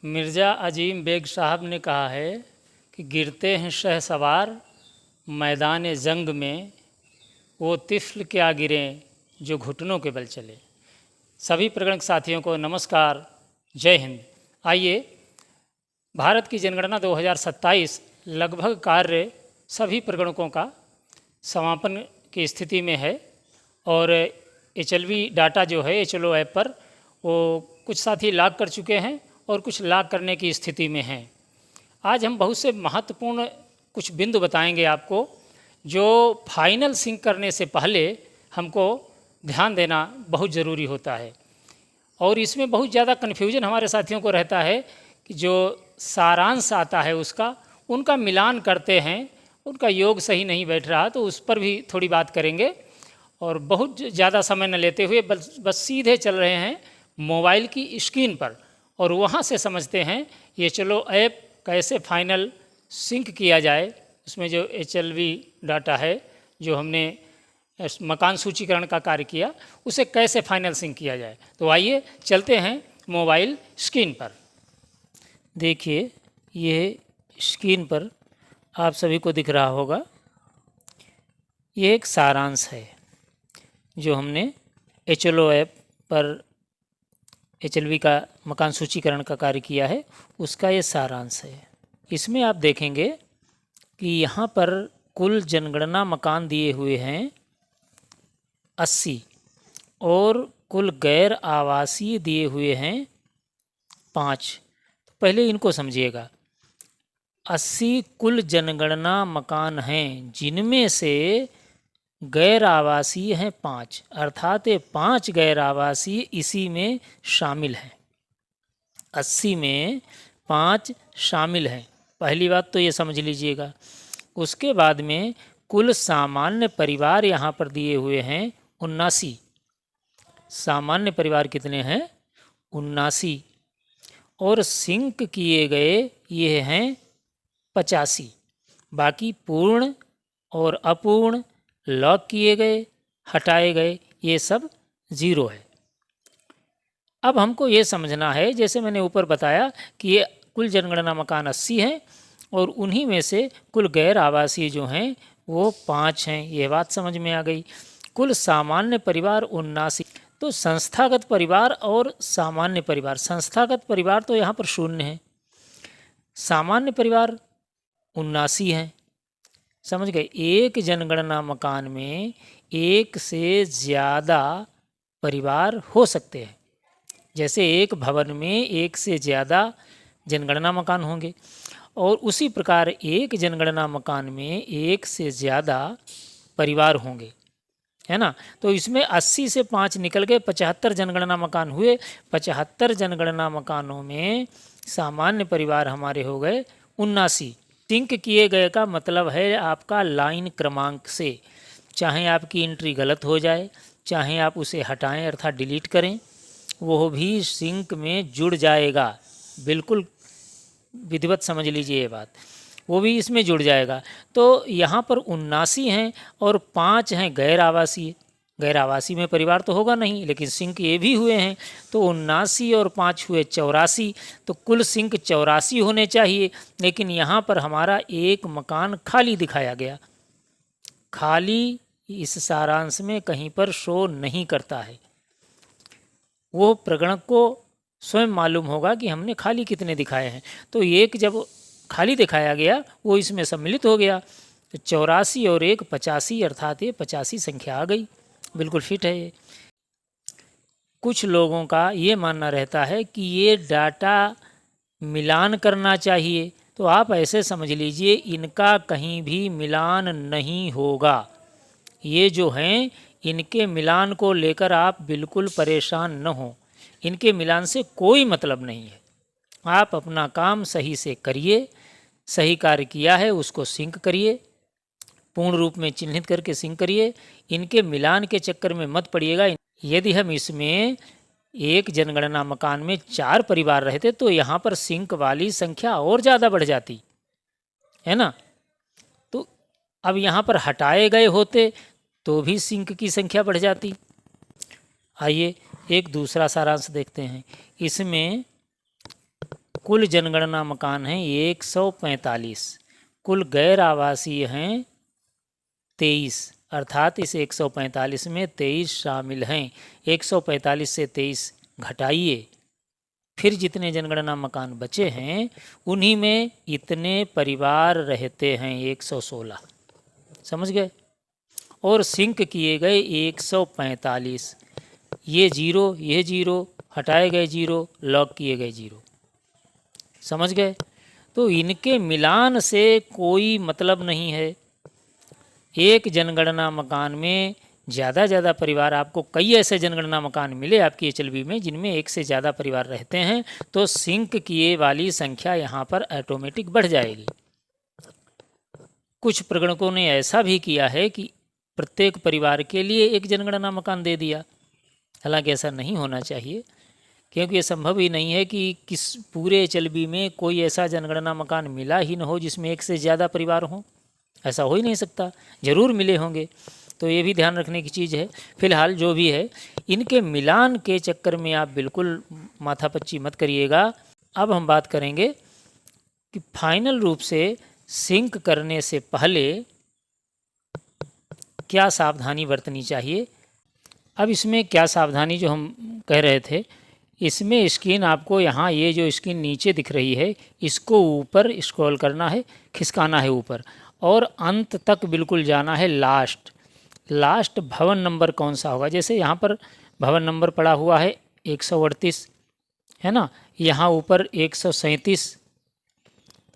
मिर्ज़ा अजीम bag साहब ने कहा है कि गिरते हैं शहसवार मैदान जंग में, वो तिफ़्ल क्या गिरें जो घुटनों के बल चले। सभी प्रगणक साथियों को नमस्कार, जय हिंद। आइए, भारत की जनगणना 2027 लगभग कार्य सभी प्रगणकों का समापन की स्थिति में है और HLV डाटा जो है HLO ऐप पर वो कुछ साथी लॉग कर चुके हैं और कुछ लॉग करने की स्थिति में हैं। आज हम बहुत से महत्वपूर्ण कुछ बिंदु बताएंगे आपको, जो फाइनल सिंक करने से पहले हमको ध्यान देना बहुत ज़रूरी होता है। और इसमें बहुत ज़्यादा कन्फ्यूजन हमारे साथियों को रहता है कि जो सारांश आता है उसका उनका मिलान करते हैं, उनका योग सही नहीं बैठ रहा, तो उस पर भी थोड़ी बात करेंगे। और बहुत ज़्यादा समय न लेते हुए बस सीधे चल रहे हैं मोबाइल की स्क्रीन पर और वहाँ से समझते हैं ये चलो ऐप कैसे फाइनल सिंक किया जाए। उसमें जो HLV डाटा है जो हमने मकान सूचीकरण का कार्य किया, उसे कैसे फाइनल सिंक किया जाए। तो आइए चलते हैं मोबाइल स्क्रीन पर। देखिए, ये स्क्रीन पर आप सभी को दिख रहा होगा, ये एक सारांश है जो हमने HLO ऐप पर HLV का मकान सूचीकरण का कार्य किया है, उसका ये सारांश है। इसमें आप देखेंगे कि यहाँ पर कुल जनगणना मकान दिए हुए हैं 80 और कुल गैर आवासीय दिए हुए हैं 5। तो पहले इनको समझिएगा। 80 कुल जनगणना मकान हैं जिनमें से गैर आवासीय हैं 5, अर्थात 5 गैर आवासीय इसी में शामिल हैं। 80 में 5 शामिल हैं, पहली बात तो ये समझ लीजिएगा। उसके बाद में कुल सामान्य परिवार यहाँ पर दिए हुए हैं 79। सामान्य परिवार कितने हैं? 79। और सिंक किए गए ये हैं 85। बाकी पूर्ण और अपूर्ण, लॉक किए गए, हटाए गए, ये सब 0 है। अब हमको ये समझना है, जैसे मैंने ऊपर बताया कि ये कुल जनगणना मकान 80 हैं और उन्हीं में से कुल गैर आवासीय जो हैं वो 5 हैं। ये बात समझ में आ गई। कुल सामान्य परिवार 79। तो संस्थागत परिवार और सामान्य परिवार, संस्थागत परिवार तो यहाँ पर 0 है, सामान्य परिवार 79 हैं। समझ गए? एक जनगणना मकान में एक से ज़्यादा परिवार हो सकते हैं। जैसे एक भवन में एक से ज़्यादा जनगणना मकान होंगे और उसी प्रकार एक जनगणना मकान में एक से ज़्यादा परिवार होंगे, है ना। तो इसमें 80 से 5 निकल गए, 75 जनगणना मकान हुए। 75 जनगणना मकानों में सामान्य परिवार हमारे हो गए 79। सिंक किए गए का मतलब है आपका लाइन क्रमांक से, चाहे आपकी एंट्री गलत हो जाए, चाहे आप उसे हटाएं अर्थात डिलीट करें, वो भी सिंक में जुड़ जाएगा। बिल्कुल विधिवत समझ लीजिए ये बात, वो भी इसमें जुड़ जाएगा। तो यहाँ पर 79 हैं और 5 हैं गैर आवासीय। गैर आवासीय में परिवार तो होगा नहीं, लेकिन सिंक ये भी हुए हैं, तो 79 और 5 हुए 84। तो कुल सिंक 84 होने चाहिए, लेकिन यहाँ पर हमारा एक मकान खाली दिखाया गया। खाली इस सारांश में कहीं पर शो नहीं करता है। वो प्रगणक को स्वयं मालूम होगा कि हमने खाली कितने दिखाए हैं। तो एक जब खाली दिखाया गया वो इसमें सम्मिलित हो गया, तो 84 और 1 85, अर्थात ये 85 संख्या आ गई। बिल्कुल फिट है ये। कुछ लोगों का ये मानना रहता है कि ये डाटा मिलान करना चाहिए, तो आप ऐसे समझ लीजिए इनका कहीं भी मिलान नहीं होगा। ये जो हैं इनके मिलान को लेकर आप बिल्कुल परेशान न हो, इनके मिलान से कोई मतलब नहीं है। आप अपना काम सही से करिए, सही कार्य किया है उसको सिंक करिए, पूर्ण रूप में चिन्हित करके सिंक करिए। इनके मिलान के चक्कर में मत पड़िएगा। यदि हम इसमें एक जनगणना मकान में 4 परिवार रहते तो यहाँ पर सिंक वाली संख्या और ज़्यादा बढ़ जाती, है ना। तो अब यहाँ पर हटाए गए होते तो भी सिंक की संख्या बढ़ जाती। आइए एक दूसरा सारांश देखते हैं। इसमें कुल जनगणना मकान हैं 145, कुल गैर आवासीय हैं 23, अर्थात इस 145 में 23 शामिल हैं। 145 से 23 घटाइए, फिर जितने जनगणना मकान बचे हैं उन्हीं में इतने परिवार रहते हैं 116, समझ गए। और सिंक किए गए 145, ये जीरो, ये जीरो, हटाए गए जीरो, लॉक किए गए जीरो, समझ गए। तो इनके मिलान से कोई मतलब नहीं है। एक जनगणना मकान में ज़्यादा परिवार, आपको कई ऐसे जनगणना मकान मिले आपकी HLB में जिनमें एक से ज़्यादा परिवार रहते हैं, तो सिंक किए वाली संख्या यहाँ पर ऑटोमेटिक बढ़ जाएगी। कुछ प्रगणकों ने ऐसा भी किया है कि प्रत्येक परिवार के लिए एक जनगणना मकान दे दिया, हालांकि ऐसा नहीं होना चाहिए, क्योंकि ये संभव ही नहीं है कि किस पूरे HLB में कोई ऐसा जनगणना मकान मिला ही न हो जिसमें एक से ज़्यादा परिवार हों। ऐसा हो ही नहीं सकता, ज़रूर मिले होंगे। तो ये भी ध्यान रखने की चीज़ है। फिलहाल जो भी है, इनके मिलान के चक्कर में आप बिल्कुल माथापच्ची मत करिएगा। अब हम बात करेंगे कि फाइनल रूप से सिंक करने से पहले क्या सावधानी बरतनी चाहिए। अब इसमें क्या सावधानी जो हम कह रहे थे, इसमें स्क्रीन आपको यहाँ ये जो स्क्रीन नीचे दिख रही है इसको ऊपर स्क्रॉल करना है, खिसकाना है ऊपर, और अंत तक बिल्कुल जाना है। लास्ट भवन नंबर कौन सा होगा, जैसे यहाँ पर भवन नंबर पड़ा हुआ है 138, है ना, यहाँ ऊपर 137,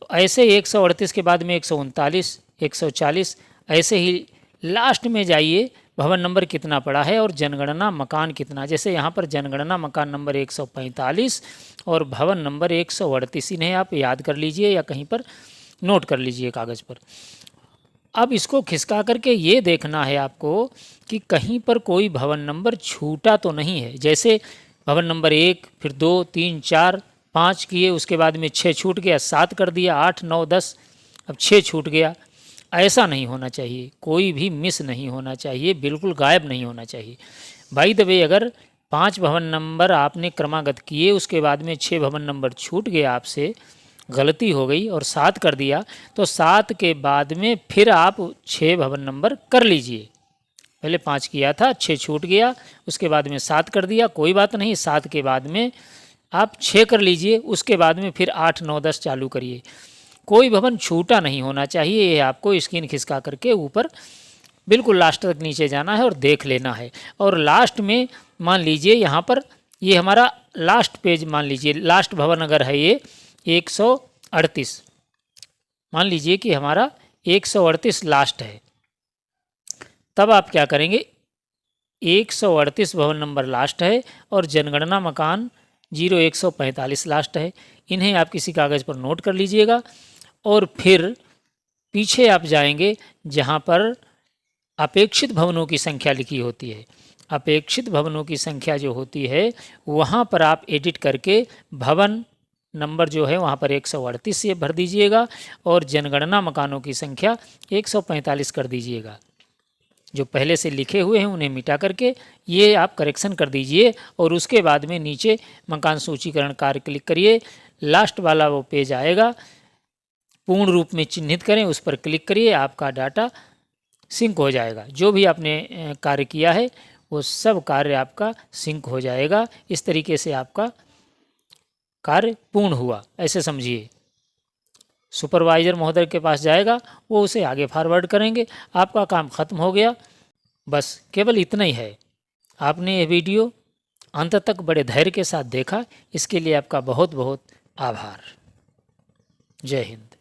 तो ऐसे 138 के बाद में 139, 140, ऐसे ही लास्ट में जाइए भवन नंबर कितना पड़ा है और जनगणना मकान कितना। जैसे यहाँ पर जनगणना मकान नंबर 145 और भवन नंबर 138, इन्हें आप याद कर लीजिए या कहीं पर नोट कर लीजिए कागज़ पर। अब इसको खिसका करके ये देखना है आपको कि कहीं पर कोई भवन नंबर छूटा तो नहीं है। जैसे भवन नंबर 1, फिर 2, 3, 4, 5 किए, उसके बाद में 6 छूट गया, 7 कर दिया, 8, 9, 10, अब 6 छूट गया। ऐसा नहीं होना चाहिए, कोई भी मिस नहीं होना चाहिए, बिल्कुल गायब नहीं होना चाहिए। बाय द वे, अगर 5 भवन नंबर आपने क्रमागत किए, उसके बाद में 6 भवन नंबर छूट गया, आपसे गलती हो गई और 7 कर दिया, तो 7 के बाद में फिर आप 6 भवन नंबर कर लीजिए। पहले 5 किया था, 6 छूट गया, उसके बाद में 7 कर दिया, कोई बात नहीं, 7 के बाद में आप 6 कर लीजिए, उसके बाद में फिर 8, 9, 10 चालू करिए। कोई भवन छूटा नहीं होना चाहिए। ये आपको स्क्रीन खिसका करके ऊपर बिल्कुल लास्ट तक नीचे जाना है और देख लेना है। और लास्ट में मान लीजिए यहाँ पर ये हमारा लास्ट पेज, मान लीजिए लास्ट भवन अगर है ये 138, मान लीजिए कि हमारा 138 लास्ट है, तब आप क्या करेंगे, 138 भवन नंबर लास्ट है और जनगणना मकान 0145 लास्ट है। इन्हें आप किसी कागज़ पर नोट कर लीजिएगा और फिर पीछे आप जाएंगे जहाँ पर अपेक्षित भवनों की संख्या लिखी होती है। अपेक्षित भवनों की संख्या जो होती है वहाँ पर आप एडिट करके भवन नंबर जो है वहाँ पर 138 से भर दीजिएगा और जनगणना मकानों की संख्या 145 कर दीजिएगा। जो पहले से लिखे हुए हैं उन्हें मिटा करके ये आप करेक्शन कर दीजिए और उसके बाद में नीचे मकान सूचीकरण कार्य क्लिक करिए। लास्ट वाला वो पेज आएगा, पूर्ण रूप में चिन्हित करें, उस पर क्लिक करिए, आपका डाटा सिंक हो जाएगा। जो भी आपने कार्य किया है वो सब कार्य आपका सिंक हो जाएगा। इस तरीके से आपका कार्य पूर्ण हुआ, ऐसे समझिए। सुपरवाइज़र महोदय के पास जाएगा, वो उसे आगे फॉरवर्ड करेंगे, आपका काम ख़त्म हो गया। बस केवल इतना ही है। आपने ये वीडियो अंत तक बड़े धैर्य के साथ देखा, इसके लिए आपका बहुत बहुत आभार। जय हिंद।